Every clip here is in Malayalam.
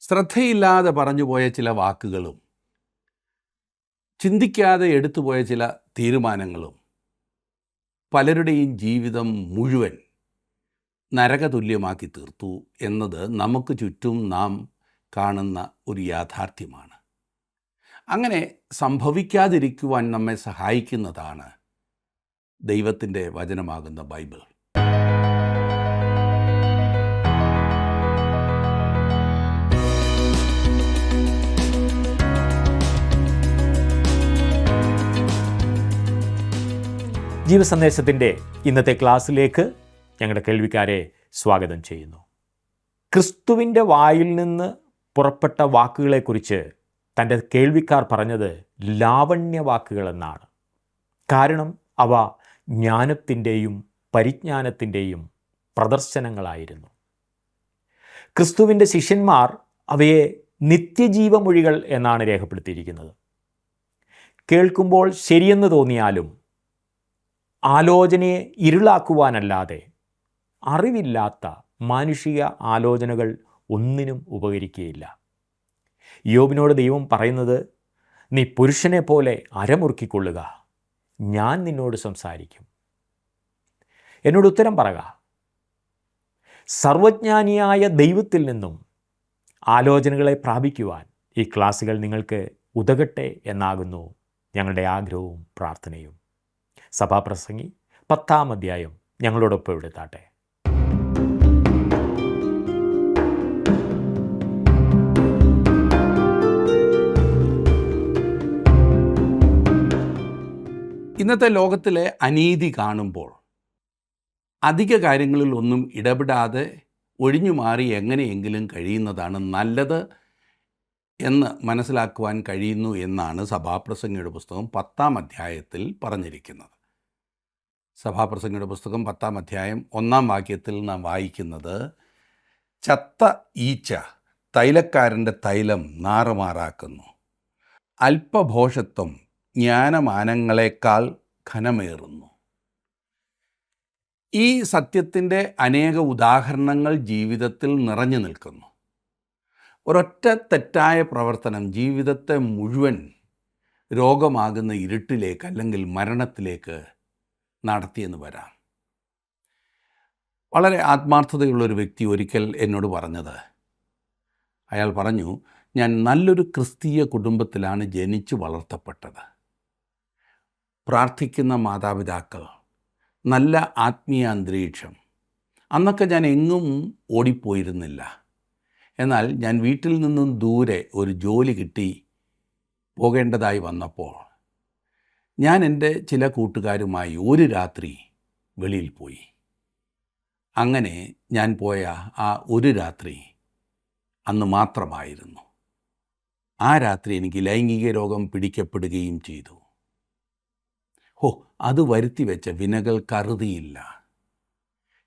ശ്രദ്ധയില്ലാതെ പറഞ്ഞുപോയ ചില വാക്കുകളും ചിന്തിക്കാതെ എടുത്തുപോയ ചില തീരുമാനങ്ങളും പലരുടെയും ജീവിതം മുഴുവൻ നരകതുല്യമാക്കി തീർത്തു എന്നത് നമുക്ക് ചുറ്റും നാം കാണുന്ന ഒരു യാഥാർത്ഥ്യമാണ്. അങ്ങനെ സംഭവിക്കാതിരിക്കുവാൻ നമ്മെ സഹായിക്കുന്നതാണ് ദൈവത്തിൻ്റെ വചനമാകുന്ന ബൈബിൾ. ജീവസന്ദേശത്തിൻ്റെ ഇന്നത്തെ ക്ലാസ്സിലേക്ക് ഞങ്ങളുടെ കേൾവിക്കാരെ സ്വാഗതം ചെയ്യുന്നു. ക്രിസ്തുവിൻ്റെ വായിൽ നിന്ന് പുറപ്പെട്ട വാക്കുകളെക്കുറിച്ച് തൻ്റെ കേൾവിക്കാർ പറഞ്ഞത് ലാവണ്യ വാക്കുകളെന്നാണ്. കാരണം അവ ജ്ഞാനത്തിൻ്റെയും പരിജ്ഞാനത്തിൻ്റെയും പ്രദർശനങ്ങളായിരുന്നു. ക്രിസ്തുവിൻ്റെ ശിഷ്യന്മാർ അവയെ നിത്യജീവമൊഴികൾ എന്നാണ് രേഖപ്പെടുത്തിയിരിക്കുന്നത്. കേൾക്കുമ്പോൾ ശരിയെന്ന് തോന്നിയാലും ആലോചനയെ ഇരുളാക്കുവാനല്ലാതെ അറിവില്ലാത്ത മാനുഷിക ആലോചനകൾ ഒന്നിനും ഉപകരിക്കുകയില്ല. യോബിനോട് ദൈവം പറയുന്നത്, നീ പുരുഷനെ പോലെ അരമുറുക്കിക്കൊള്ളുക, ഞാൻ നിന്നോട് സംസാരിക്കും. എന്നോട് ഉത്തരം പറക. സർവജ്ഞാനിയായ ദൈവത്തിൽ നിന്നും ആലോചനകളെ പ്രാപിക്കുവാൻ ഈ ക്ലാസ്സുകൾ നിങ്ങൾക്ക് ഉതകട്ടെ എന്നാകുന്നു ഞങ്ങളുടെ ആഗ്രഹവും പ്രാർത്ഥനയും. സഭാപ്രസംഗി 10-ാം അധ്യായം ഞങ്ങളോടൊപ്പം എടുത്താട്ടെ. ഇന്നത്തെ ലോകത്തിലെ അനീതി കാണുമ്പോൾ അധിക കാര്യങ്ങളിൽ ഒന്നും ഇടപെടാതെ ഒഴിഞ്ഞു മാറി എങ്ങനെയെങ്കിലും കഴിയുന്നതാണ് നല്ലത് എന്ന് മനസ്സിലാക്കുവാൻ കഴിയുന്നു എന്നാണ് സഭാപ്രസംഗിയുടെ പുസ്തകം 10-ാം അധ്യായത്തിൽ പറഞ്ഞിരിക്കുന്നത്. സഭാപ്രസംഗിയുടെ പുസ്തകം 10-ാം അധ്യായം 1-ാം വാക്യത്തിൽ നാം വായിക്കുന്നത്, ചത്ത ഈച്ച തൈലക്കാരൻ്റെ തൈലം നാറുമാറാക്കുന്നു, അല്പഭോഷത്വം ജ്ഞാനമാനങ്ങളെക്കാൾ ഘനമേറുന്നു. ഈ സത്യത്തിൻ്റെ അനേക ഉദാഹരണങ്ങൾ ജീവിതത്തിൽ നിറഞ്ഞു നിൽക്കുന്നു. ഒരൊറ്റ തെറ്റായ പ്രവർത്തനം ജീവിതത്തെ മുഴുവൻ രോഗമാകുന്ന ഇരുട്ടിലേക്ക് അല്ലെങ്കിൽ മരണത്തിലേക്ക് നടത്തിയെന്ന് വരാം. വളരെ ആത്മാർത്ഥതയുള്ളൊരു വ്യക്തി ഒരിക്കൽ എന്നോട് പറഞ്ഞത്, അയാൾ പറഞ്ഞു, ഞാൻ നല്ലൊരു ക്രിസ്തീയ കുടുംബത്തിലാണ് ജനിച്ചു വളർത്തപ്പെട്ടത്. പ്രാർത്ഥിക്കുന്ന മാതാപിതാക്കൾ, നല്ല ആത്മീയ അന്തരീക്ഷം. അന്നൊക്കെ ഞാൻ എങ്ങും ഓടിപ്പോയിരുന്നില്ല. എന്നാൽ ഞാൻ വീട്ടിൽ നിന്നും ദൂരെ ഒരു ജോലി കിട്ടി പോകേണ്ടതായി വന്നപ്പോൾ ഞാൻ എൻ്റെ ചില കൂട്ടുകാരുമായി ഒരു രാത്രി വെളിയിൽ പോയി. അങ്ങനെ ഞാൻ പോയ ആ ഒരു രാത്രി അന്ന് മാത്രമായിരുന്നു. ആ രാത്രി എനിക്ക് ലൈംഗിക രോഗം പിടിക്കപ്പെടുകയും ചെയ്തു. അത് വരുത്തി വെച്ച വിനകൾ കരുതിയില്ല.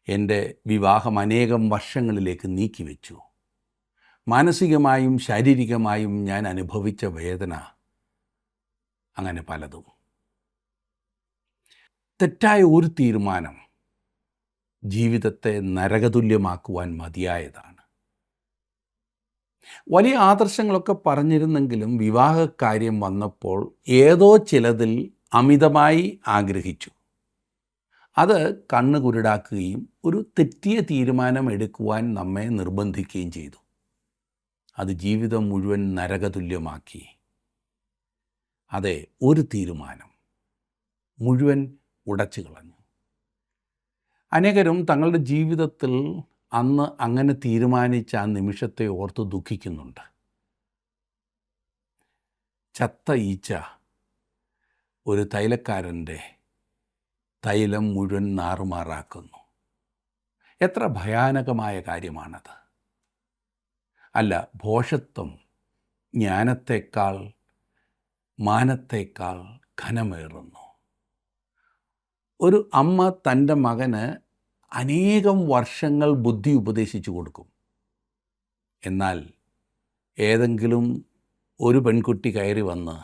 എൻ്റെ വിവാഹം അനേകം വർഷങ്ങളിലേക്ക് നീക്കിവെച്ചു. മാനസികമായും ശാരീരികമായും ഞാൻ അനുഭവിച്ച വേദന അങ്ങനെ പലതും. തെറ്റായ ഒരു തീരുമാനം ജീവിതത്തെ നരകതുല്യമാക്കുവാൻ മതിയായതാണ്. വലിയ ആദർശങ്ങളൊക്കെ പറഞ്ഞിരുന്നെങ്കിലും വിവാഹകാര്യം വന്നപ്പോൾ ഏതോ ചിലതിൽ അമിതമായി ആഗ്രഹിച്ചു. അത് കണ്ണ് കുരുടാക്കുകയും ഒരു തെറ്റിയ തീരുമാനം എടുക്കുവാൻ നമ്മെ നിർബന്ധിക്കുകയും ചെയ്തു. അത് ജീവിതം മുഴുവൻ നരകതുല്യമാക്കി. അതെ, ഒരു തീരുമാനം മുഴുവൻ ഉടച്ചു കളഞ്ഞു. അനേകരും തങ്ങളുടെ ജീവിതത്തിൽ അന്ന് അങ്ങനെ തീരുമാനിച്ച ആ നിമിഷത്തെ ഓർത്ത് ദുഃഖിക്കുന്നുണ്ട്. ചത്ത ഈച്ച ഒരു തൈലക്കാരൻ്റെ തൈലം മുഴുവൻ നാറുമാറാക്കുന്നു. എത്ര ഭയാനകമായ കാര്യമാണത്. അല്ല, ഭോഷത്വം ജ്ഞാനത്തേക്കാൾ മാനത്തേക്കാൾ ഘനമേറുന്നു. ഒരു അമ്മ തൻ്റെ മകന് അനേകം വർഷങ്ങൾ ബുദ്ധി ഉപദേശിച്ചു കൊടുക്കും. എന്നാൽ ഏതെങ്കിലും ഒരു പെൺകുട്ടി കയറി വന്ന്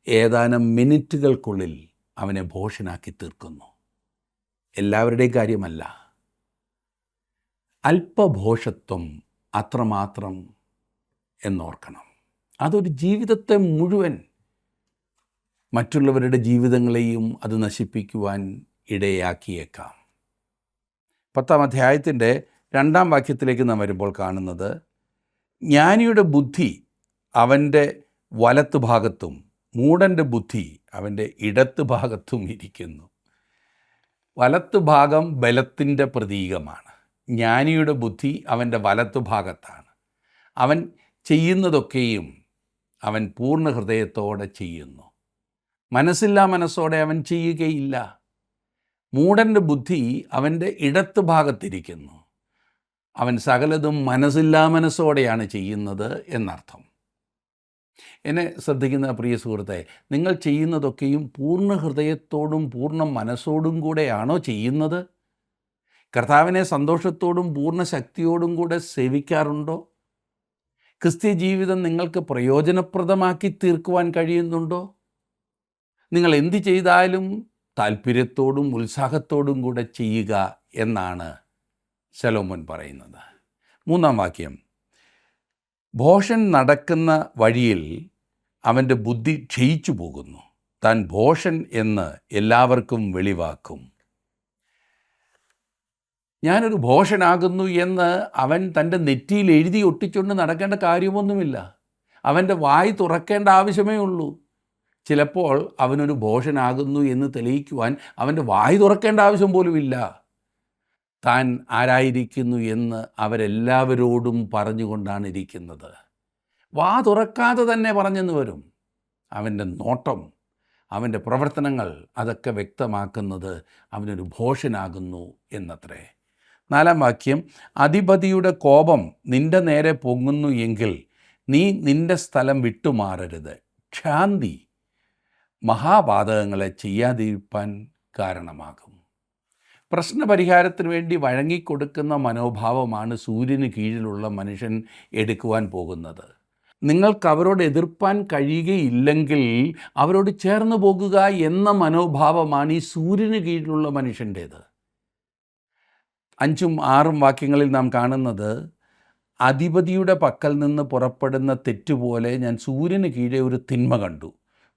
ഏതാനും മിനിറ്റുകൾക്കുള്ളിൽ അവനെ ഭോഷനാക്കി തീർക്കുന്നു. എല്ലാവരുടെയും കാര്യമല്ല. അല്പഭോഷത്വം അത്രമാത്രം എന്നോർക്കണം. അതൊരു ജീവിതത്തെ മുഴുവൻ, മറ്റുള്ളവരുടെ ജീവിതങ്ങളെയും അത് നശിപ്പിക്കുവാൻ ഇടയാക്കിയേക്കാം. 10-ാം അധ്യായത്തിൻ്റെ 2-ാം വാക്യത്തിലേക്ക് നാം വരുമ്പോൾ കാണുന്നത്, ജ്ഞാനിയുടെ ബുദ്ധി അവൻ്റെ വലത്ത് ഭാഗത്തും മൂഢൻ്റെ ബുദ്ധി അവൻ്റെ ഇടത്ത് ഭാഗത്തും ഇരിക്കുന്നു. വലത്ത് ഭാഗം ബലത്തിൻ്റെ പ്രതീകമാണ്. ജ്ഞാനിയുടെ ബുദ്ധി അവൻ്റെ വലത്ത് ഭാഗത്താണ്. അവൻ ചെയ്യുന്നതൊക്കെയും അവൻ പൂർണ്ണ ഹൃദയത്തോടെ ചെയ്യുന്നു. മനസ്സില്ലാ മനസ്സോടെ അവൻ ചെയ്യുകയില്ല. മൂഢൻ്റെ ബുദ്ധി അവൻ്റെ ഇടത്ത് ഭാഗത്തിരിക്കുന്നു. അവൻ സകലതും മനസ്സില്ലാ മനസ്സോടെയാണ് ചെയ്യുന്നത് എന്നർത്ഥം. എന്നെ ശ്രദ്ധിക്കുന്ന പ്രിയ സുഹൃത്തെ, നിങ്ങൾ ചെയ്യുന്നതൊക്കെയും പൂർണ്ണ ഹൃദയത്തോടും പൂർണ്ണ മനസ്സോടും കൂടെയാണോ ചെയ്യുന്നത്? കർത്താവിനെ സന്തോഷത്തോടും പൂർണ്ണ ശക്തിയോടും കൂടെ സേവിക്കാറുണ്ടോ? ക്രിസ്ത്യ ജീവിതം നിങ്ങൾക്ക് പ്രയോജനപ്രദമാക്കി തീർക്കുവാൻ കഴിയുന്നുണ്ടോ? നിങ്ങൾ എന്ത് ചെയ്താലും താല്പര്യത്തോടും ഉത്സാഹത്തോടും കൂടെ ചെയ്യുക എന്നാണ് ശലോമോൻ പറയുന്നത്. 3-ാം വാക്യം, ഭോഷൻ നടക്കുന്ന വഴിയിൽ അവൻ്റെ ബുദ്ധി ക്ഷയിച്ചു പോകുന്നു, താൻ ഭോഷൻ എന്ന് എല്ലാവർക്കും വെളിവാക്കും. ഞാനൊരു ഭോഷനാകുന്നു എന്ന് അവൻ തൻ്റെ നെറ്റിയിൽ എഴുതി ഒട്ടിച്ചുകൊണ്ട് നടക്കേണ്ട കാര്യമൊന്നുമില്ല. അവൻ്റെ വായി തുറക്കേണ്ട ആവശ്യമേ ഉള്ളൂ. ചിലപ്പോൾ അവനൊരു ഭോഷനാകുന്നു എന്ന് തെളിയിക്കുവാൻ അവൻ്റെ വായി തുറക്കേണ്ട ആവശ്യം പോലുമില്ല. താൻ ആരായിരിക്കുന്നു എന്ന് അവരെല്ലാവരോടും പറഞ്ഞുകൊണ്ടാണ് ഇരിക്കുന്നത്. വാ തുറക്കാതെ തന്നെ പറഞ്ഞെന്ന് വരും. അവൻ്റെ നോട്ടം, അവൻ്റെ പ്രവർത്തനങ്ങൾ അതൊക്കെ വ്യക്തമാക്കുന്നത് അവനൊരു ഭോഷനാകുന്നു എന്നത്രേ. 4-ാം വാക്യം, അധിപതിയുടെ കോപം നിൻ്റെ നേരെ പൊങ്ങുന്നു എങ്കിൽ നീ നിൻ്റെ സ്ഥലം വിട്ടുമാറരുത്. ക്ഷാന്തി മഹാപാതകങ്ങളെ ചെയ്യാതിരിപ്പാൻ കാരണമാകും. പ്രശ്നപരിഹാരത്തിന് വേണ്ടി വഴങ്ങിക്കൊടുക്കുന്ന മനോഭാവമാണ് സൂര്യന് കീഴിലുള്ള മനുഷ്യൻ എടുക്കുവാൻ പോകുന്നത്. നിങ്ങൾക്ക് അവരോട് എതിർപ്പാൻ കഴിയുകയില്ലെങ്കിൽ അവരോട് ചേർന്ന് പോകുക എന്ന മനോഭാവമാണ് ഈ സൂര്യന് കീഴിലുള്ള മനുഷ്യൻ്റേത്. 5-ഉം 6-ഉം വാക്യങ്ങളിൽ നാം കാണുന്നത്, അധിപതിയുടെ പക്കൽ നിന്ന് പുറപ്പെടുന്ന തെറ്റുപോലെ ഞാൻ സൂര്യന് കീഴെ ഒരു തിന്മ കണ്ടു.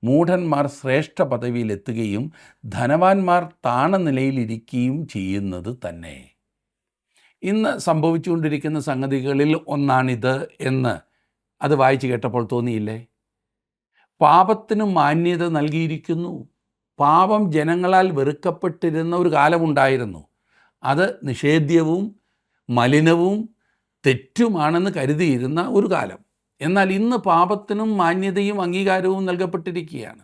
മൂഢന്മാർ ശ്രേഷ്ഠ പദവിയിലെത്തുകയും ധനവാന്മാർ താണ നിലയിലിരിക്കുകയും ചെയ്യുന്നത് തന്നെ. ഇന്ന് സംഭവിച്ചുകൊണ്ടിരിക്കുന്ന സംഗതികളിൽ ഒന്നാണിത് എന്ന് അത് വായിച്ചു കേട്ടപ്പോൾ തോന്നിയില്ലേ? പാപത്തിന് മാന്യത നൽകിയിരിക്കുന്നു. പാപം ജനങ്ങളാൽ വെറുക്കപ്പെട്ടിരുന്ന ഒരു കാലമുണ്ടായിരുന്നു. അത് നിഷേധ്യവും മലിനവും തെറ്റുമാണെന്ന് കരുതിയിരുന്ന ഒരു കാലം. എന്നാൽ ഇന്ന് പാപത്തിനും മാന്യതയും അംഗീകാരവും നൽകപ്പെട്ടിരിക്കുകയാണ്.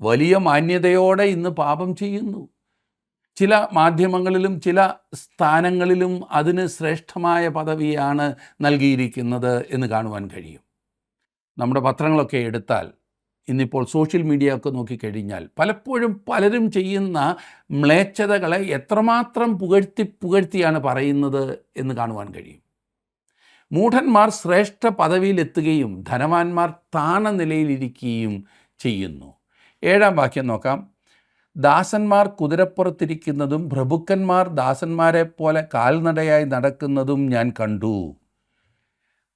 വലിയ മാന്യതയോടെ ഇന്ന് പാപം ചെയ്യുന്നു. ചില മാധ്യമങ്ങളിലും ചില സ്ഥാനങ്ങളിലും അതിന് ശ്രേഷ്ഠമായ പദവിയാണ് നൽകിയിരിക്കുന്നത് എന്ന് കാണുവാൻ കഴിയും. നമ്മുടെ പത്രങ്ങളൊക്കെ എടുത്താൽ, ഇന്നിപ്പോൾ സോഷ്യൽ മീഡിയ ഒക്കെ നോക്കിക്കഴിഞ്ഞാൽ പലപ്പോഴും പലരും ചെയ്യുന്ന മ്ലേച്ഛതകളെ എത്രമാത്രം പുകഴ്ത്തിയാണ് പറയുന്നത് എന്ന് കാണുവാൻ കഴിയും. മൂഢന്മാർ ശ്രേഷ്ഠ പദവിയിലെത്തുകയും ധനവാന്മാർ താണ നിലയിലിരിക്കുകയും ചെയ്യുന്നു. 7-ാം വാക്യം നോക്കാം. ദാസന്മാർ കുതിരപ്പുറത്തിരിക്കുന്നതും പ്രഭുക്കന്മാർ ദാസന്മാരെ പോലെ കാൽനടയായി നടക്കുന്നതും ഞാൻ കണ്ടു.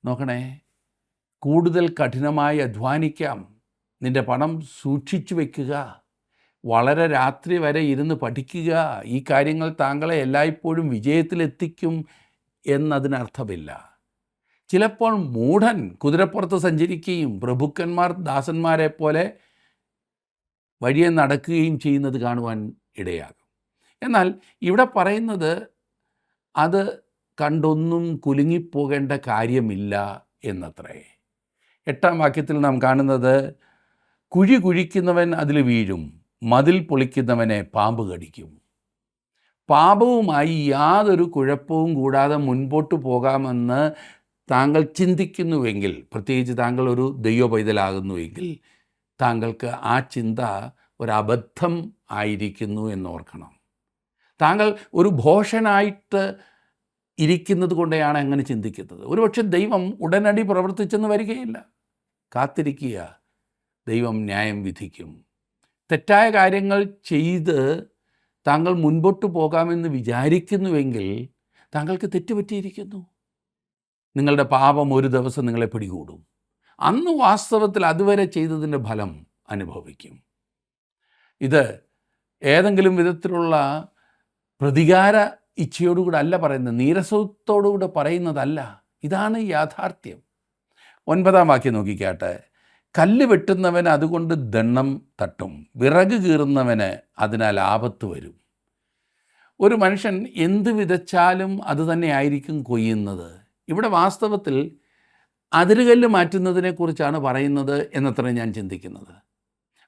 നോക്കണേ, കൂടുതൽ കഠിനമായി അധ്വാനിക്കാം. നിൻ്റെ പണം സൂക്ഷിച്ചു വയ്ക്കുക. വളരെ രാത്രി വരെ ഇരുന്ന് പഠിക്കുക. ഈ കാര്യങ്ങൾ താങ്കളെ എല്ലായ്പ്പോഴും വിജയത്തിലെത്തിക്കും എന്നതിനർത്ഥമില്ല. ചിലപ്പോൾ മൂഢൻ കുതിരപ്പുറത്ത് സഞ്ചരിക്കുകയും പ്രഭുക്കന്മാർ ദാസന്മാരെ പോലെ വഴിയെ നടക്കുകയും ചെയ്യുന്നത് കാണുവാൻ ഇടയാകും. എന്നാൽ ഇവിടെ പറയുന്നത് അത് കണ്ടൊന്നും കുലുങ്ങിപ്പോകേണ്ട കാര്യമില്ല എന്നത്രേ. 8-ാം വാക്യത്തിൽ നാം കാണുന്നത്, കുഴി കുഴിക്കുന്നവൻ അതിൽ വീഴും, മതിൽ പൊളിക്കുന്നവനെ പാമ്പ് കടിക്കും. പാപവുമായി യാതൊരു കുഴപ്പവും കൂടാതെ മുൻപോട്ട് പോകാമെന്ന് താങ്കൾ ചിന്തിക്കുന്നുവെങ്കിൽ, പ്രത്യേകിച്ച് താങ്കൾ ഒരു ദൈവ പൈതലാകുന്നുവെങ്കിൽ, താങ്കൾക്ക് ആ ചിന്ത ഒരബദ്ധം ആയിരിക്കുന്നു എന്നോർക്കണം. താങ്കൾ ഒരു ഭോഷനായിട്ട് ഇരിക്കുന്നത് കൊണ്ടാണ് അങ്ങനെ ചിന്തിക്കുന്നത്. ഒരുപക്ഷെ ദൈവം ഉടനടി പ്രവർത്തിച്ചെന്ന് വരികയില്ല. കാത്തിരിക്കുക, ദൈവം ന്യായം വിധിക്കും. തെറ്റായ കാര്യങ്ങൾ ചെയ്ത് താങ്കൾ മുൻപോട്ട് പോകാമെന്ന് വിചാരിക്കുന്നുവെങ്കിൽ താങ്കൾക്ക് തെറ്റുപറ്റിയിരിക്കുന്നു. നിങ്ങളുടെ പാപം ഒരു ദിവസം നിങ്ങളെ പിടികൂടും. അന്ന് വാസ്തവത്തിൽ അതുവരെ ചെയ്തതിൻ്റെ ഫലം അനുഭവിക്കും. ഇത് ഏതെങ്കിലും വിധത്തിലുള്ള പ്രതികാര ഇച്ഛയോടുകൂടെ അല്ല പറയുന്നത്, നീരസത്തോടുകൂടെ പറയുന്നതല്ല. ഇതാണ് യാഥാർത്ഥ്യം. 9-ാം വാക്യം നോക്കിക്കാട്ടെ. കല്ല് വെട്ടുന്നവന് അതുകൊണ്ട് ദണ്ണം തട്ടും, വിറക് കീറുന്നവന് അതിനാൽ ആപത്ത് വരും. ഒരു മനുഷ്യൻ എന്ത് വിതച്ചാലും അത് തന്നെ ആയിരിക്കും കൊയ്യുന്നത്. ഇവിടെ വാസ്തവത്തിൽ അതിരുകല്ല് മാറ്റുന്നതിനെക്കുറിച്ചാണ് പറയുന്നത് എന്നത്ര ഞാൻ ചിന്തിക്കുന്നത്.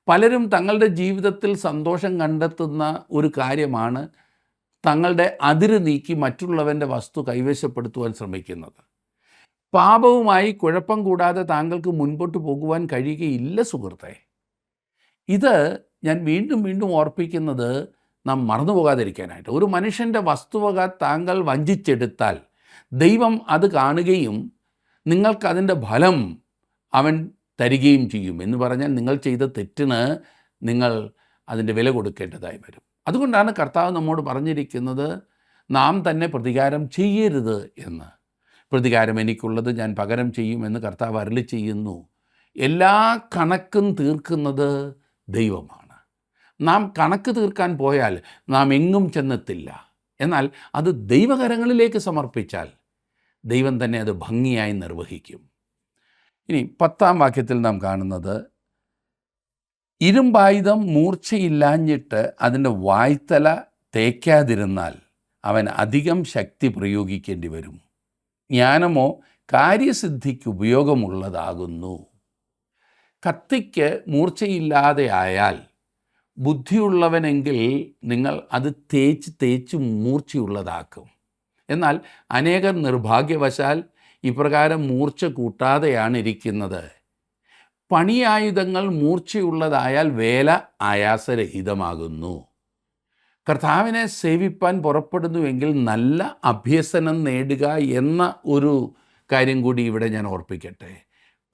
പലരും തങ്ങളുടെ ജീവിതത്തിൽ സന്തോഷം കണ്ടെത്തുന്ന ഒരു കാര്യമാണ് തങ്ങളുടെ അതിര് നീക്കി മറ്റുള്ളവൻ്റെ വസ്തു കൈവശപ്പെടുത്തുവാൻ ശ്രമിക്കുന്നത്. പാപവുമായി കുഴപ്പം കൂടാതെ താങ്കൾക്ക് മുൻപോട്ട് പോകുവാൻ കഴിയുകയില്ല സുഹൃത്തെ. ഇത് ഞാൻ വീണ്ടും വീണ്ടും ഓർപ്പിക്കുന്നത് നാം മറന്നു പോകാതിരിക്കാനായിട്ട്. ഒരു മനുഷ്യൻ്റെ വസ്തുവക താങ്കൾ വഞ്ചിച്ചെടുത്താൽ ദൈവം അത് കാണുകയും നിങ്ങൾക്കതിൻ്റെ ഫലം അവൻ തരികയും ചെയ്യും. എന്ന് പറഞ്ഞാൽ നിങ്ങൾ ചെയ്ത തെറ്റിന് നിങ്ങൾ അതിൻ്റെ വില കൊടുക്കേണ്ടതായി വരും. അതുകൊണ്ടാണ് കർത്താവ് നമ്മോട് പറഞ്ഞിരിക്കുന്നത് നാം തന്നെ പ്രതികാരം ചെയ്യരുത് എന്ന്. പ്രതികാരം എനിക്കുള്ളത്, ഞാൻ പകരം ചെയ്യുമെന്ന് കർത്താവ് അരുളി ചെയ്യുന്നു. എല്ലാ കണക്കും തീർക്കുന്നത് ദൈവമാണ്. നാം കണക്ക് തീർക്കാൻ പോയാൽ നാം എങ്ങും ചെന്നെത്തില്ല. എന്നാൽ അത് ദൈവകരങ്ങളിലേക്ക് സമർപ്പിച്ചാൽ ദൈവം തന്നെ അത് ഭംഗിയായി നിർവഹിക്കും. ഇനി 10-ാം വാക്യത്തിൽ നാം കാണുന്നത്, ഇരുമ്പായുധം മൂർച്ചയില്ലാഞ്ഞിട്ട് അതിൻ്റെ വായ്ത്തല തേക്കാതിരുന്നാൽ അവൻ അധികം ശക്തി പ്രയോഗിക്കേണ്ടി വരും. ജ്ഞാനമോ കാര്യസിദ്ധിക്ക് ഉപയോഗമുള്ളതാകുന്നു. കത്തിക്ക് മൂർച്ചയില്ലാതെ ആയാൽ ബുദ്ധിയുള്ളവനെങ്കിൽ നിങ്ങൾ അത് തേച്ച് മൂർച്ചയുള്ളതാക്കും. എന്നാൽ അനേകർ നിർഭാഗ്യവശാൽ ഇപ്രകാരം മൂർച്ച കൂട്ടാതെയാണ് ഇരിക്കുന്നത്. പണിയായുധങ്ങൾ മൂർച്ചയുള്ളതായാൽ വേല ആയാസരഹിതമാകുന്നു. കർത്താവിനെ സേവിപ്പാൻ പുറപ്പെടുന്നുവെങ്കിൽ നല്ല അഭ്യസനം നേടുക എന്ന ഒരു കാര്യം കൂടി ഇവിടെ ഞാൻ ഓർപ്പിക്കട്ടെ.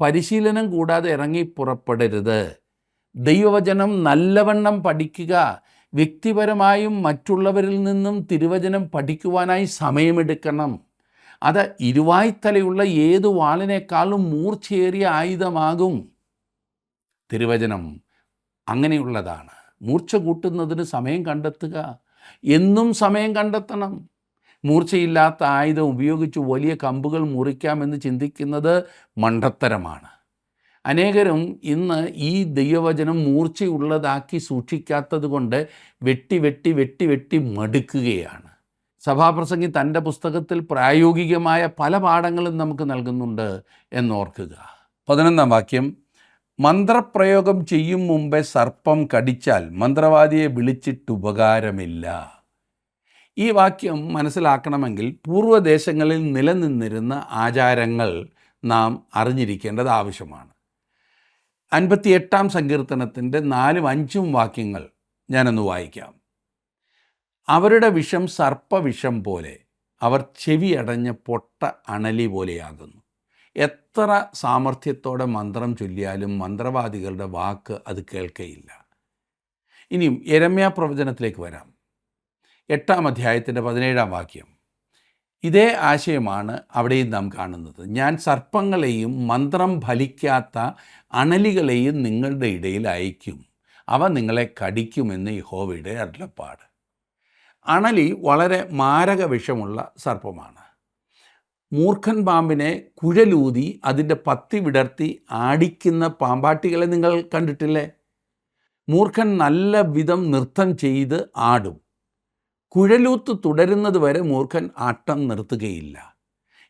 പരിശീലനം കൂടാതെ ഇറങ്ങി പുറപ്പെടരുത്. ദൈവവചനം നല്ലവണ്ണം പഠിക്കുക. വ്യക്തിപരമായും മറ്റുള്ളവരിൽ നിന്നും തിരുവചനം പഠിക്കുവാനായി സമയമെടുക്കണം. അത് ഇരുവായ്ത്തലയുള്ള ഏതു വാളിനേക്കാളും മൂർച്ചയേറിയ ആയുധമാകും. തിരുവചനം അങ്ങനെയുള്ളതാണ്. മൂർച്ച കൂട്ടുന്നതിന് സമയം കണ്ടെത്തുക. എന്നും സമയം കണ്ടെത്തണം. മൂർച്ചയില്ലാത്ത ആയുധം ഉപയോഗിച്ച് വലിയ കമ്പുകൾ മുറിക്കാമെന്ന് ചിന്തിക്കുന്നത് മണ്ടത്തരമാണ്. അനേകരും ഇന്ന് ഈ ദൈവവചനം മൂർച്ചയുള്ളതാക്കി സൂക്ഷിക്കാത്തത് കൊണ്ട് വെട്ടി മടുക്കുകയാണ്. സഭാപ്രസംഗി തൻ്റെ പുസ്തകത്തിൽ പ്രായോഗികമായ പല പാഠങ്ങളും നമുക്ക് നൽകുന്നുണ്ട് എന്നോർക്കുക. 11-ാം വാക്യം, മന്ത്രപ്രയോഗം ചെയ്യും മുമ്പേ സർപ്പം കടിച്ചാൽ മന്ത്രവാദിയെ വിളിച്ചിട്ടുപകാരമില്ല. ഈ വാക്യം മനസ്സിലാക്കണമെങ്കിൽ പൂർവ്വദേശങ്ങളിൽ നിലനിന്നിരുന്ന ആചാരങ്ങൾ നാം അറിഞ്ഞിരിക്കേണ്ടത് ആവശ്യമാണ്. 58-ാം സങ്കീർത്തനത്തിൻ്റെ 4-ഉം 5-ഉം വാക്യങ്ങൾ ഞാനൊന്ന് വായിക്കാം. അവരുടെ വിഷം സർപ്പവിഷം പോലെ, അവർ ചെവിയടഞ്ഞ പൊട്ട അണലി പോലെയാകുന്നു. എത്ര സാമർഥ്യത്തോടെ മന്ത്രം ചൊല്ലിയാലും മന്ത്രവാദികളുടെ വാക്ക് അത് കേൾക്കയില്ല. ഇനിയും യെരമ്യാ പ്രവചനത്തിലേക്ക് വരാം. 8-ാം അധ്യായത്തിൻ്റെ 17-ാം വാക്യം. ഇതേ ആശയമാണ് അവിടെയും നാം കാണുന്നത്. ഞാൻ സർപ്പങ്ങളെയും മന്ത്രം ഫലിക്കാത്ത അണലികളെയും നിങ്ങളുടെ ഇടയിൽ അയക്കും, അവ നിങ്ങളെ കടിക്കുമെന്ന് യഹോവയുടെ അരുളപ്പാട്. അണലി വളരെ മാരക വിഷമുള്ള സർപ്പമാണ്. മൂർഖൻ പാമ്പിനെ കുഴലൂതി അതിൻ്റെ പത്തി വിടർത്തി ആടിക്കുന്ന പാമ്പാട്ടികളെ നിങ്ങൾ കണ്ടിട്ടില്ലേ? മൂർഖൻ നല്ല വിധം നൃത്തം ചെയ്ത് ആടും. കുഴലൂത്ത് തുടരുന്നത് വരെ മൂർഖൻ ആട്ടം നിർത്തുകയില്ല.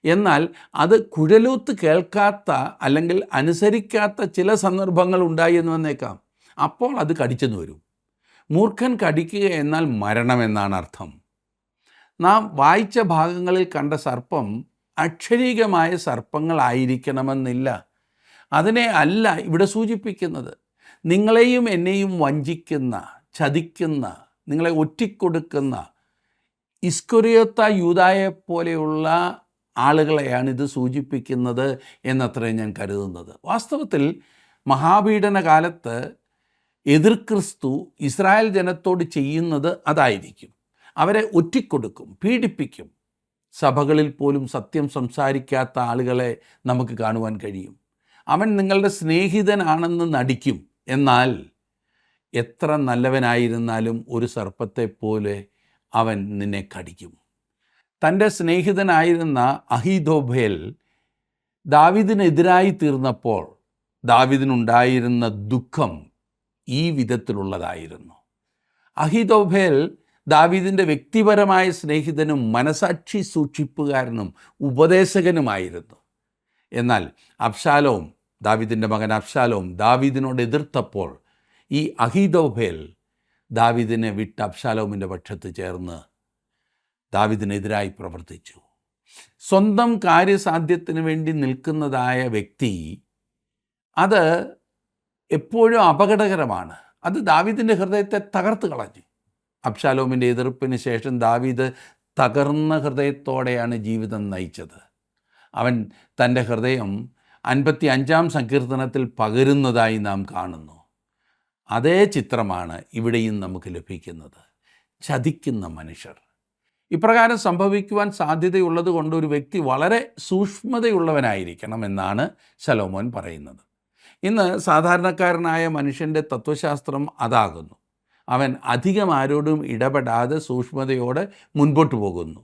എന്നാൽ അത് കുഴലൂത്ത് കേൾക്കാത്ത അല്ലെങ്കിൽ അനുസരിക്കാത്ത ചില സന്ദർഭങ്ങൾ ഉണ്ടായി എന്ന് വന്നേക്കാം. അപ്പോൾ അത് കടിച്ചെന്ന് വരും. മൂർഖൻ കടിക്കുക എന്നാൽ മരണമെന്നാണ് അർത്ഥം. നാം വായിച്ച ഭാഗങ്ങളിൽ കണ്ട സർപ്പം അക്ഷരീകമായ സർപ്പങ്ങളായിരിക്കണമെന്നില്ല. അതിനെ അല്ല ഇവിടെ സൂചിപ്പിക്കുന്നത്. നിങ്ങളെയും എന്നെയും വഞ്ചിക്കുന്ന, ചതിക്കുന്ന, നിങ്ങളെ ഒറ്റിക്കൊടുക്കുന്ന ഇസ്കറിയോത്ത യൂദായെ പോലെയുള്ള ആളുകളെയാണ് ഇത് സൂചിപ്പിക്കുന്നത് എന്നത്രേ ഞാൻ കരുതുന്നത്. വാസ്തവത്തിൽ മഹാപീഡന കാലത്ത് എതിർ ക്രിസ്തു ഇസ്രായേൽ ജനത്തോട് ചെയ്യുന്നത് അതായിരിക്കും. അവരെ ഒറ്റിക്കൊടുക്കും, പീഡിപ്പിക്കും. സഭകളിൽ പോലും സത്യം സംസാരിക്കാത്ത ആളുകളെ നമുക്ക് കാണുവാൻ കഴിയും. അവൻ നിങ്ങളുടെ സ്നേഹിതനാണെന്ന് നടിക്കും, എന്നാൽ എത്ര നല്ലവനായിരുന്നാലും ഒരു സർപ്പത്തെപ്പോലെ അവൻ നിന്നെ കടിക്കും. തൻ്റെ സ്നേഹിതനായിരുന്ന അഹീതോഫേൽ ദാവീദിനെതിരായി തീർന്നപ്പോൾ ദാവീദിനുണ്ടായിരുന്ന ദുഃഖം ഈ വിധത്തിലുള്ളതായിരുന്നു. അഹീതോഫേൽ ദാവീദിൻ്റെ വ്യക്തിപരമായ സ്നേഹിതനും മനസാക്ഷി സൂക്ഷിപ്പുകാരനും ഉപദേശകനുമായിരുന്നു. എന്നാൽ അബ്ശാലോം, ദാവീദിൻ്റെ മകൻ അബ്ശാലോം ദാവീദിനോട് എതിർത്തപ്പോൾ ഈ അഹീതോഫേൽ ദാവീദിനെ വിട്ട് അബ്ശാലോമിൻ്റെ പക്ഷത്ത് ചേർന്ന് ദാവീദിനെതിരായി പ്രവർത്തിച്ചു. സ്വന്തം കാര്യസാധ്യത്തിന് വേണ്ടി നിൽക്കുന്നതായ വ്യക്തി അത് എപ്പോഴും അപകടകരമാണ്. അത് ദാവീദിൻ്റെ ഹൃദയത്തെ തകർത്ത് കളഞ്ഞു. അബ്ശാലോമിൻ്റെ എതിർപ്പിന് ശേഷം ദാവീദ് തകർന്ന ഹൃദയത്തോടെയാണ് ജീവിതം നയിച്ചത്. അവൻ തൻ്റെ ഹൃദയം 55-ാം സങ്കീർത്തനത്തിൽ പകരുന്നതായി നാം കാണുന്നു. അതേ ചിത്രമാണ് ഇവിടെയും നമുക്ക് ലഭിക്കുന്നത്. ചതിക്കുന്ന മനുഷ്യർ. ഇപ്രകാരം സംഭവിക്കുവാൻ സാധ്യതയുള്ളത് കൊണ്ട് ഒരു വ്യക്തി വളരെ സൂക്ഷ്മതയുള്ളവനായിരിക്കണം എന്നാണ് ശലോമോൻ പറയുന്നത്. ഇന്ന് സാധാരണക്കാരനായ മനുഷ്യൻ്റെ തത്വശാസ്ത്രം അതാകുന്നു. അവൻ അധികം ആരോടും ഇടപെടാതെ സൂക്ഷ്മതയോടെ മുൻപോട്ട് പോകുന്നു.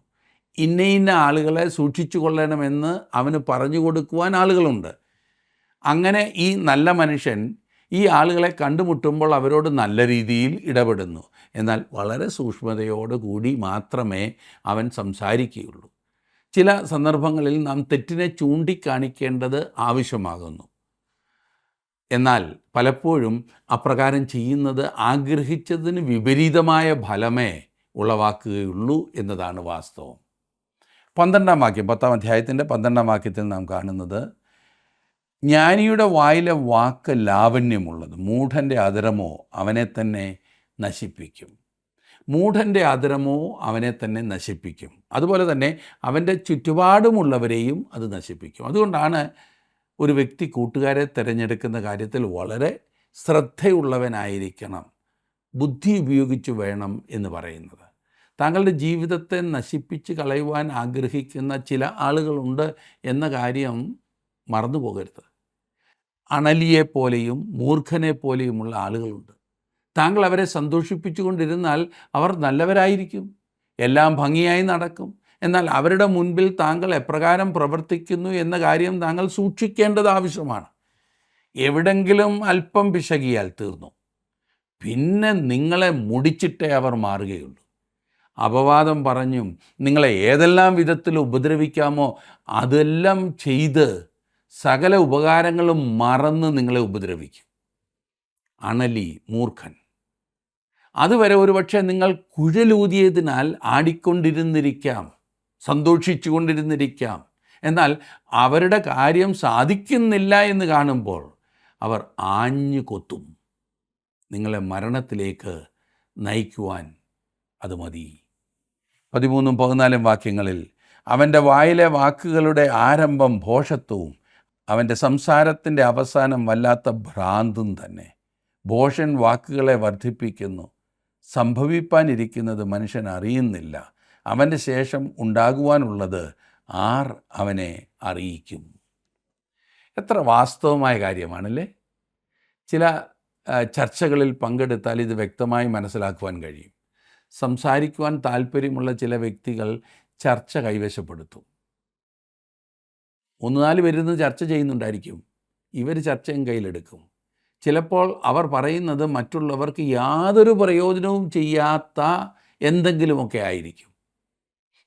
ഇന്ന ആളുകളെ സൂക്ഷിച്ചു കൊള്ളണമെന്ന് അവന് പറഞ്ഞു കൊടുക്കുവാൻ ആളുകളുണ്ട്. അങ്ങനെ ഈ നല്ല മനുഷ്യൻ ഈ ആളുകളെ കണ്ടുമുട്ടുമ്പോൾ അവരോട് നല്ല രീതിയിൽ ഇടപെടുന്നു. എന്നാൽ വളരെ സൂക്ഷ്മതയോടുകൂടി മാത്രമേ അവൻ സംസാരിക്കുകയുള്ളൂ. ചില സന്ദർഭങ്ങളിൽ നാം തെറ്റിനെ ചൂണ്ടിക്കാണിക്കേണ്ടത് ആവശ്യമാകുന്നു. എന്നാൽ പലപ്പോഴും അപ്രകാരം ചെയ്യുന്നത് ആഗ്രഹിച്ചതിന് വിപരീതമായ ഫലമേ ഉളവാക്കുകയുള്ളൂ എന്നതാണ് വാസ്തവം. 12-ാം വാക്യം, 10-ാം അധ്യായത്തിൻ്റെ 12-ാം വാക്യത്തിൽ നാം കാണുന്നത്, ജ്ഞാനിയുടെ വായിലെ വാക്ക് ലാവണ്യമുള്ളത്, മൂഢൻ്റെ അധരമോ അവനെ തന്നെ നശിപ്പിക്കും. മൂഢൻ്റെ അധരമോ അവനെ തന്നെ നശിപ്പിക്കും. അതുപോലെ തന്നെ അവൻ്റെ ചുറ്റുപാടുമുള്ളവരെയും അത് നശിപ്പിക്കും. അതുകൊണ്ടാണ് ഒരു വ്യക്തി കൂട്ടുകാരെ തിരഞ്ഞെടുക്കുന്ന കാര്യത്തിൽ വളരെ ശ്രദ്ധയുള്ളവനായിരിക്കണം, ബുദ്ധി ഉപയോഗിച്ച് വേണം എന്ന് പറയുന്നത്. താങ്കളുടെ ജീവിതത്തെ നശിപ്പിച്ച് കളയുവാൻ ആഗ്രഹിക്കുന്ന ചില ആളുകളുണ്ട് എന്ന കാര്യം മറന്നു പോകരുത്. അണലിയെപ്പോലെയും മൂർഖനെപ്പോലെയുമുള്ള ആളുകളുണ്ട്. താങ്കൾ അവരെ സന്തോഷിപ്പിച്ചുകൊണ്ടിരുന്നാൽ അവർ നല്ലവരായിരിക്കും, എല്ലാം ഭംഗിയായി നടക്കും. എന്നാൽ അവരുടെ മുൻപിൽ താങ്കൾ എപ്രകാരം പ്രവർത്തിക്കുന്നു എന്ന കാര്യം താങ്കൾ സൂക്ഷിക്കേണ്ടത് ആവശ്യമാണ്. എവിടെങ്കിലും അല്പം പിശകിയാൽ തീർന്നു. പിന്നെ നിങ്ങളെ മുടിച്ചിട്ടേ അവർ മാറുകയുള്ളൂ. അപവാദം പറഞ്ഞും നിങ്ങളെ ഏതെല്ലാം വിധത്തിൽ ഉപദ്രവിക്കാമോ അതെല്ലാം ചെയ്ത് സകല ഉപകാരങ്ങളും മറന്ന് നിങ്ങളെ ഉപദ്രവിക്കും. അണലി, മൂർഖൻ. അതുവരെ ഒരുപക്ഷെ നിങ്ങൾ കുഴലൂതിയതിനാൽ ആടിക്കൊണ്ടിരുന്നിരിക്കാം, സന്തോഷിച്ചു കൊണ്ടിരുന്നിരിക്കാം. എന്നാൽ അവരുടെ കാര്യം സാധിക്കുന്നില്ല എന്ന് കാണുമ്പോൾ അവർ ആഞ്ഞു കൊത്തും. നിങ്ങളെ മരണത്തിലേക്ക് നയിക്കുവാൻ അത് മതി. 13-ഉം 14-ഉം വാക്യങ്ങളിൽ, അവൻ്റെ വായിലെ വാക്കുകളുടെ ആരംഭം ഭോഷത്വവും അവൻ്റെ സംസാരത്തിൻ്റെ അവസാനം വല്ലാത്ത ഭ്രാന്തും തന്നെ. ഭോഷൻ വാക്കുകളെ വർദ്ധിപ്പിക്കുന്നു, സംഭവിപ്പാനിരിക്കുന്നത് മനുഷ്യൻ അറിയുന്നില്ല. അവൻ്റെ ശേഷം ഉണ്ടാകുവാനുള്ളത് ആർ അവനെ അറിയിക്കും. എത്ര വാസ്തവമായ കാര്യമാണല്ലേ. ചില ചർച്ചകളിൽ പങ്കെടുത്താൽ ഇത് വ്യക്തമായി മനസ്സിലാക്കുവാൻ കഴിയും. സംസാരിക്കുവാൻ താല്പര്യമുള്ള ചില വ്യക്തികൾ ചർച്ച കൈവശപ്പെടുത്തും. 3-4 പേരിന്ന് ചർച്ച ചെയ്യുന്നുണ്ടായിരിക്കും. ഇവർ ചർച്ചയും കയ്യിലെടുക്കും. ചിലപ്പോൾ അവർ പറയുന്നത് മറ്റുള്ളവർക്ക് യാതൊരു പ്രയോജനവും ചെയ്യാത്ത എന്തെങ്കിലുമൊക്കെ ആയിരിക്കും.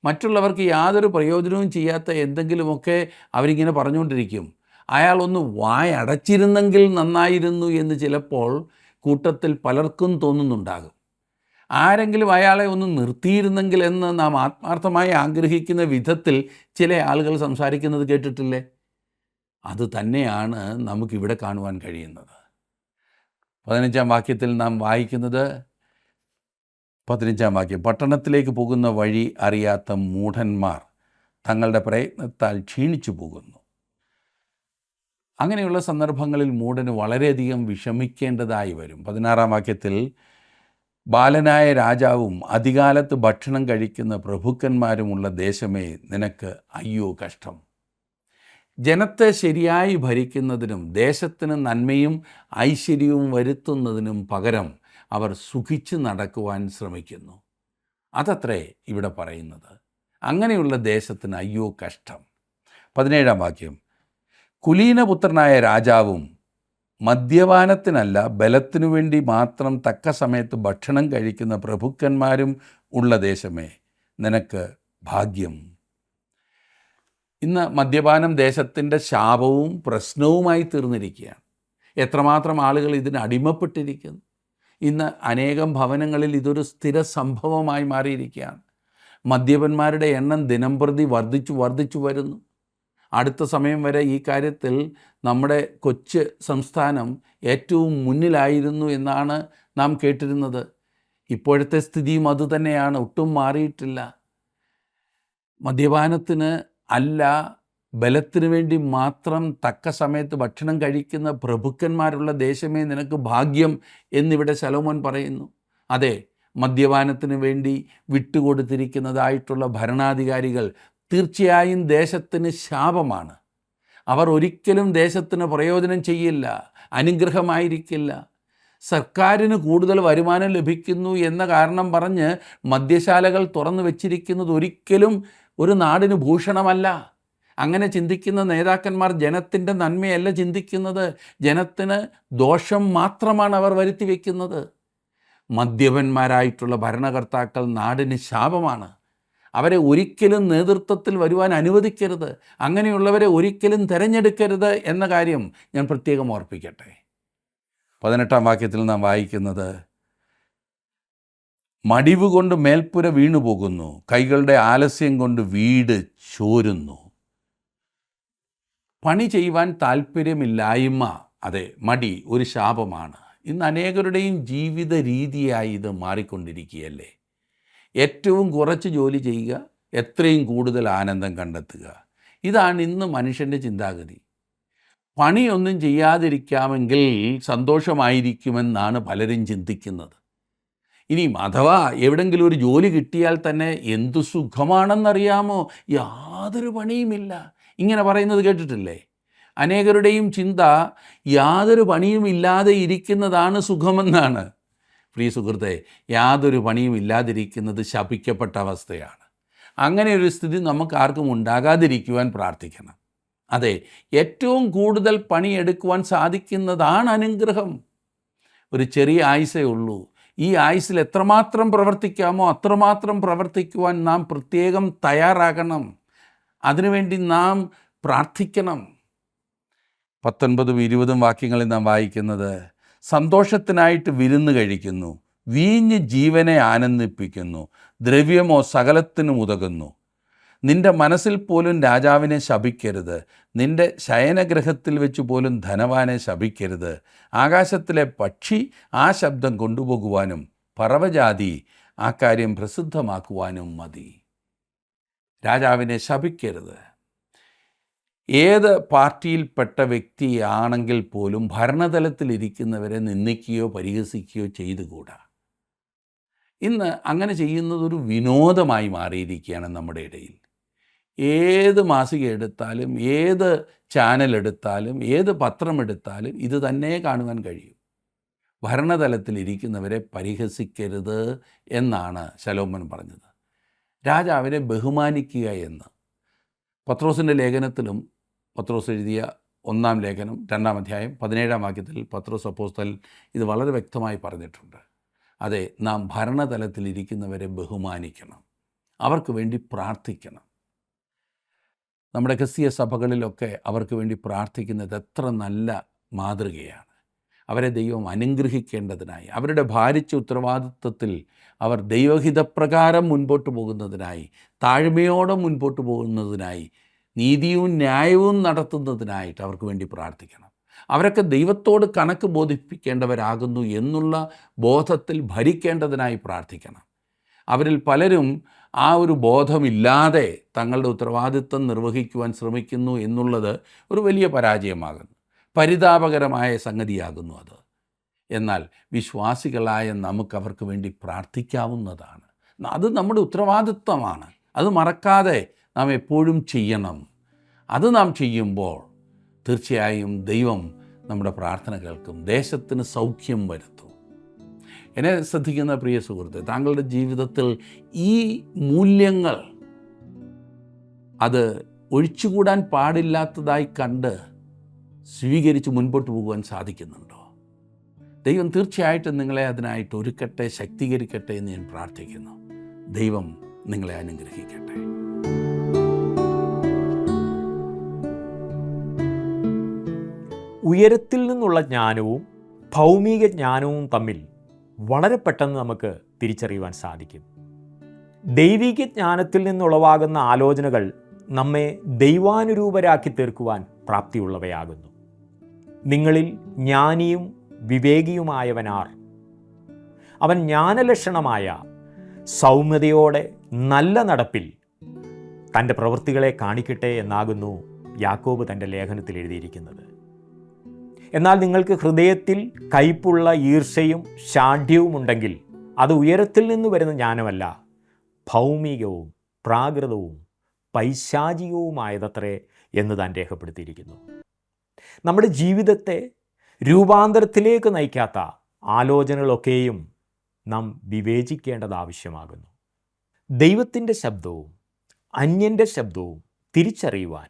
മറ്റുള്ളവർക്ക് യാതൊരു പ്രയോജനവും ചെയ്യാത്ത എന്തെങ്കിലുമൊക്കെ അവരിങ്ങനെ പറഞ്ഞുകൊണ്ടിരിക്കും. അയാൾ ഒന്ന് വായടച്ചിരുന്നെങ്കിൽ നന്നായിരുന്നു എന്ന് ചിലപ്പോൾ കൂട്ടത്തിൽ പലർക്കും തോന്നുന്നുണ്ടാകും. ആരെങ്കിലും അയാളെ ഒന്ന് നിർത്തിയിരുന്നെങ്കിൽ എന്ന് നാം ആത്മാർത്ഥമായി ആഗ്രഹിക്കുന്ന വിധത്തിൽ ചില ആളുകൾ സംസാരിക്കുന്നത് കേട്ടിട്ടില്ലേ? അത് തന്നെയാണ് നമുക്കിവിടെ കാണുവാൻ കഴിയുന്നത്. 15-ാം വാക്യത്തിൽ നാം വായിക്കുന്നത്, 15-ാം വാക്യം, പട്ടണത്തിലേക്ക് പോകുന്ന വഴി അറിയാത്ത മൂഢന്മാർ തങ്ങളുടെ പ്രയത്നത്താൽ ക്ഷീണിച്ചു പോകുന്നു. അങ്ങനെയുള്ള സന്ദർഭങ്ങളിൽ മൂഢന് വളരെയധികം വിഷമിക്കേണ്ടതായി വരും. 16-ാം വാക്യത്തിൽ, ബാലനായ രാജാവും അധികാലത്ത് ഭക്ഷണം കഴിക്കുന്ന പ്രഭുക്കന്മാരുമുള്ള ദേശമേ നിനക്ക് അയ്യോ കഷ്ടം. ജനത്തെ ശരിയായി ഭരിക്കുന്നതിനും ദേശത്തിന് നന്മയും ഐശ്വര്യവും വരുത്തുന്നതിനും പകരം അവർ സുഖിച്ച് നടക്കുവാൻ ശ്രമിക്കുന്നു. അതത്രേ ഇവിടെ പറയുന്നത്. അങ്ങനെയുള്ള ദേശത്തിന് അയ്യോ കഷ്ടം. 17-ാം വാക്യം, കുലീനപുത്രനായ രാജാവും മദ്യപാനത്തിനല്ല ബലത്തിനു വേണ്ടി മാത്രം തക്ക സമയത്ത് ഭക്ഷണം കഴിക്കുന്ന പ്രഭുക്കന്മാരും ഉള്ള ദേശമേ നിനക്ക് ഭാഗ്യം. ഇന്ന് മദ്യപാനം ദേശത്തിൻ്റെ ശാപവും പ്രശ്നവുമായി തീർന്നിരിക്കുകയാണ്. എത്രമാത്രം ആളുകൾ ഇതിന് അടിമപ്പെട്ടിരിക്കുന്നു. ഇന്ന് അനേകം ഭവനങ്ങളിൽ ഇതൊരു സ്ഥിര സംഭവമായി മാറിയിരിക്കുകയാണ്. മദ്യപന്മാരുടെ എണ്ണം ദിനംപ്രതി വർദ്ധിച്ചു വരുന്നു. അടുത്ത സമയം വരെ ഈ കാര്യത്തിൽ നമ്മുടെ കൊച്ചു സംസ്ഥാനം ഏറ്റവും മുന്നിലായിരുന്നു എന്നാണ് നാം കേട്ടിരുന്നത്. ഇപ്പോഴത്തെ സ്ഥിതിയും അതുതന്നെയാണ്, ഒട്ടും മാറിയിട്ടില്ല. മദ്യപാനത്തിന് അല്ല ബലത്തിനു വേണ്ടി മാത്രം തക്ക സമയത്ത് ഭക്ഷണം കഴിക്കുന്ന പ്രഭുക്കന്മാരുള്ള ദേശമേ നിനക്ക് ഭാഗ്യം എന്നിവിടെ ശലോമോൻ പറയുന്നു. അതെ, മദ്യപാനത്തിന് വേണ്ടി വിട്ടുകൊടുത്തിരിക്കുന്നതായിട്ടുള്ള ഭരണാധികാരികൾ തീർച്ചയായും ദേശത്തിന് ശാപമാണ്. അവർ ഒരിക്കലും ദേശത്തിന് പ്രയോജനം ചെയ്യില്ല, അനുഗ്രഹമായിരിക്കില്ല. സർക്കാരിന് കൂടുതൽ വരുമാനം ലഭിക്കുന്നു എന്ന കാരണം പറഞ്ഞ് മദ്യശാലകൾ തുറന്നു വച്ചിരിക്കുന്നത് ഒരിക്കലും ഒരു നാടിന് ഭൂഷണമല്ല. അങ്ങനെ ചിന്തിക്കുന്ന നേതാക്കന്മാർ ജനത്തിൻ്റെ നന്മയല്ല ചിന്തിക്കുന്നത്, ജനത്തിന് ദോഷം മാത്രമാണ് അവർ വരുത്തി വയ്ക്കുന്നത്. മദ്യപന്മാരായിട്ടുള്ള ഭരണകർത്താക്കൾ നാടിന് ശാപമാണ്. അവരെ ഒരിക്കലും നേതൃത്വത്തിൽ വരുവാൻ അനുവദിക്കരുത്. അങ്ങനെയുള്ളവരെ ഒരിക്കലും തിരഞ്ഞെടുക്കരുത് എന്ന കാര്യം ഞാൻ പ്രത്യേകം ഓർപ്പിക്കട്ടെ. 18-ാം വാക്യത്തിൽ നാം വായിക്കുന്നത്, മടിവ് കൊണ്ട് മേൽപ്പുര വീണുപോകുന്നു, കൈകളുടെ ആലസ്യം കൊണ്ട് വീട് ചോരുന്നു. പണി ചെയ്യുവാൻ താല്പര്യമില്ലായ്മ, അതെ, മടി ഒരു ശാപമാണ്. ഇന്ന് അനേകരുടെയും ജീവിത രീതിയായി ഇത് മാറിക്കൊണ്ടിരിക്കുകയല്ലേ. ഏറ്റവും കുറച്ച് ജോലി ചെയ്യുക, എത്രയും കൂടുതൽ ആനന്ദം കണ്ടെത്തുക. ഇതാണ് ഇന്ന് മനുഷ്യൻ്റെ ചിന്താഗതി. പണിയൊന്നും ചെയ്യാതിരിക്കാമെങ്കിൽ സന്തോഷമായിരിക്കുമെന്നാണ് പലരും ചിന്തിക്കുന്നത്. ഇനിയും അഥവാ എവിടെങ്കിലും ഒരു ജോലി കിട്ടിയാൽ തന്നെ എന്തു സുഖമാണെന്നറിയാമോ, യാതൊരു പണിയുമില്ല, ഇങ്ങനെ പറയുന്നത് കേട്ടിട്ടില്ലേ? അനേകരുടെയും ചിന്ത യാതൊരു പണിയും ഇല്ലാതെ ഇരിക്കുന്നതാണ് സുഖമെന്നാണ്. പ്രിയ സുഹൃത്തെ, യാതൊരു പണിയും ഇല്ലാതിരിക്കുന്നത് ശപിക്കപ്പെട്ട അവസ്ഥയാണ്. അങ്ങനെ ഒരു സ്ഥിതി നമുക്ക് ആർക്കും ഉണ്ടാകാതിരിക്കുവാൻ പ്രാർത്ഥിക്കണം. അതെ, ഏറ്റവും കൂടുതൽ പണിയെടുക്കുവാൻ സാധിക്കുന്നതാണ് അനുഗ്രഹം. ഒരു ചെറിയ ആയുസ്സേ ഉള്ളൂ. ഈ ആയുസ്സിൽ എത്രമാത്രം പ്രവർത്തിക്കാമോ അത്രമാത്രം പ്രവർത്തിക്കുവാൻ നാം പ്രത്യേകം തയ്യാറാകണം. അതിനുവേണ്ടി നാം പ്രാർത്ഥിക്കണം. 19-ഉം 20-ഉം വാക്യങ്ങളിൽ നാം വായിക്കുന്നത്, സന്തോഷത്തിനായിട്ട് വിരുന്ന് കഴിക്കുന്നു, വീഞ്ഞ് ജീവനെ ആനന്ദിപ്പിക്കുന്നു, ദ്രവ്യമോ സകലത്തിനും ഉതകുന്നു. നിന്റെ മനസ്സിൽ പോലും രാജാവിനെ ശപിക്കരുത്, നിന്റെ ശയനഗ്രഹത്തിൽ വെച്ച് പോലും ധനവാനെ ശപിക്കരുത്. ആകാശത്തിലെ പക്ഷി ആ ശബ്ദം കൊണ്ടുപോകുവാനും പറവജാതി ആ കാര്യം പ്രസിദ്ധമാക്കുവാനും മതി. രാജാവിനെ ശപിക്കരുത്. ഏത് പാർട്ടിയിൽപ്പെട്ട വ്യക്തിയാണെങ്കിൽ പോലും ഭരണതലത്തിലിരിക്കുന്നവരെ നിന്ദിക്കുകയോ പരിഹസിക്കുകയോ ചെയ്തുകൂടാ. ഇന്ന് അങ്ങനെ ചെയ്യുന്നതൊരു വിനോദമായി മാറിയിരിക്കുകയാണ് നമ്മുടെ ഇടയിൽ. ഏത് മാസിക എടുത്താലും, ഏത് ചാനൽ എടുത്താലും, ഏത് പത്രം എടുത്താലും ഇത് തന്നെ കാണുവാൻ കഴിയും. ഭരണതലത്തിലിരിക്കുന്നവരെ പരിഹസിക്കരുത് എന്നാണ് ശലോമോൻ പറഞ്ഞത്. രാജാവിനെ ബഹുമാനിക്കുക എന്ന് പത്രോസിൻ്റെ ലേഖനത്തിലും, പത്രോസ് എഴുതിയ 1-ാം ലേഖനം 2-ാം അധ്യായം 17-ാം വാക്യത്തിൽ പത്രോസ് അപ്പോസ്തലൻ ഇത് വളരെ വ്യക്തമായി പറഞ്ഞിട്ടുണ്ട്. അതെ, നാം ഭരണതലത്തിലിരിക്കുന്നവരെ ബഹുമാനിക്കണം, അവർക്ക് വേണ്ടി പ്രാർത്ഥിക്കണം. നമ്മുടെ ക്രിസ്തീയ സഭകളിലൊക്കെ അവർക്ക് വേണ്ടി പ്രാർത്ഥിക്കുന്നത് എത്ര നല്ല മാതൃകയാണ്. അവരെ ദൈവം അനുഗ്രഹിക്കേണ്ടതിനായി, അവരുടെ ഭാരിച്ച ഉത്തരവാദിത്വത്തിൽ അവർ ദൈവഹിതപ്രകാരം മുൻപോട്ട് പോകുന്നതിനായി, താഴ്മയോടെ മുൻപോട്ട് പോകുന്നതിനായി, നീതിയും ന്യായവും നടത്തുന്നതിനായിട്ട് അവർക്ക് വേണ്ടി പ്രാർത്ഥിക്കണം. അവരൊക്കെ ദൈവത്തോട് കണക്ക് ബോധിപ്പിക്കേണ്ടവരാകുന്നു എന്നുള്ള ബോധത്തിൽ ഭരിക്കേണ്ടതിനായി പ്രാർത്ഥിക്കണം. അവരിൽ പലരും ആ ഒരു ബോധമില്ലാതെ തങ്ങളുടെ ഉത്തരവാദിത്വം നിർവഹിക്കുവാൻ ശ്രമിക്കുന്നു എന്നുള്ളത് ഒരു വലിയ പരാജയമാകുന്നു, പരിതാപകരമായ സംഗതിയാകുന്നു അത്. എന്നാൽ വിശ്വാസികളായ നമുക്ക് അവർക്ക് വേണ്ടി പ്രാർത്ഥിക്കാവുന്നതാണ്. അത് നമ്മുടെ ഉത്തരവാദിത്വമാണ്. അത് മറക്കാതെ നാം എപ്പോഴും ചെയ്യണം. അത് നാം ചെയ്യുമ്പോൾ തീർച്ചയായും ദൈവം നമ്മുടെ പ്രാർത്ഥന കേൾക്കും, ദേശത്തിന് സൗഖ്യം വരുത്തും. എന്നെ ശ്രദ്ധിക്കുന്ന പ്രിയ സുഹൃത്തെ, താങ്കളുടെ ജീവിതത്തിൽ ഈ മൂല്യങ്ങൾ അത് ഒഴിച്ചുകൂടാൻ പാടില്ലാത്തതായി കണ്ട് സ്വീകരിച്ച് മുൻപോട്ട് പോകുവാൻ സാധിക്കുന്നുണ്ടോ? ദൈവം തീർച്ചയായിട്ടും നിങ്ങളെ അതിനായിട്ട് ഒരുക്കട്ടെ, ശക്തീകരിക്കട്ടെ എന്ന് ഞാൻ പ്രാർത്ഥിക്കുന്നു. ദൈവം നിങ്ങളെ അനുഗ്രഹിക്കട്ടെ. ഉയരത്തിൽ നിന്നുള്ള ജ്ഞാനവും ഭൗമിക ജ്ഞാനവും തമ്മിൽ വളരെ പെട്ടെന്ന് നമുക്ക് തിരിച്ചറിയുവാൻ സാധിക്കും. ദൈവിക ജ്ഞാനത്തിൽ നിന്നുളവാകുന്ന ആലോചനകൾ നമ്മെ ദൈവാനുരൂപരാക്കി തീർക്കുവാൻ പ്രാപ്തിയുള്ളവയാകുന്നു. നിങ്ങളിൽ ജ്ഞാനിയും വിവേകിയുമായവനാർ, അവൻ ജ്ഞാനലക്ഷണമായ സൗമ്യതയോടെ നല്ല നടപ്പിൽ തൻ്റെ പ്രവൃത്തികളെ കാണിക്കട്ടെ എന്നാകുന്നു യാക്കോബ് തൻ്റെ ലേഖനത്തിൽ എഴുതിയിരിക്കുന്നത്. എന്നാൽ നിങ്ങൾക്ക് ഹൃദയത്തിൽ കയ്പുള്ള ഈർഷ്യയും ശാഠ്യവും ഉണ്ടെങ്കിൽ അത് ഉയരത്തിൽ നിന്ന് വരുന്ന ജ്ഞാനമല്ല, ഭൗമികവും പ്രാകൃതവും പൈശാചികവുമായതത്രേ എന്ന് താൻ രേഖപ്പെടുത്തിയിരിക്കുന്നു. നമ്മുടെ ജീവിതത്തെ രൂപാന്തരത്തിലേക്ക് നയിക്കാത്ത ആലോചനകളൊക്കെയും നാം വിവേചിക്കേണ്ടത് ആവശ്യമാകുന്നു. ദൈവത്തിൻ്റെ ശബ്ദവും അന്യൻ്റെ ശബ്ദവും തിരിച്ചറിയുവാൻ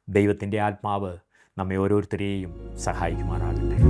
ദൈവത്തിൻ്റെ ആത്മാവ് നമ്മെ ഓരോരുത്തരെയും സഹായിക്കുമാറാകട്ടെ.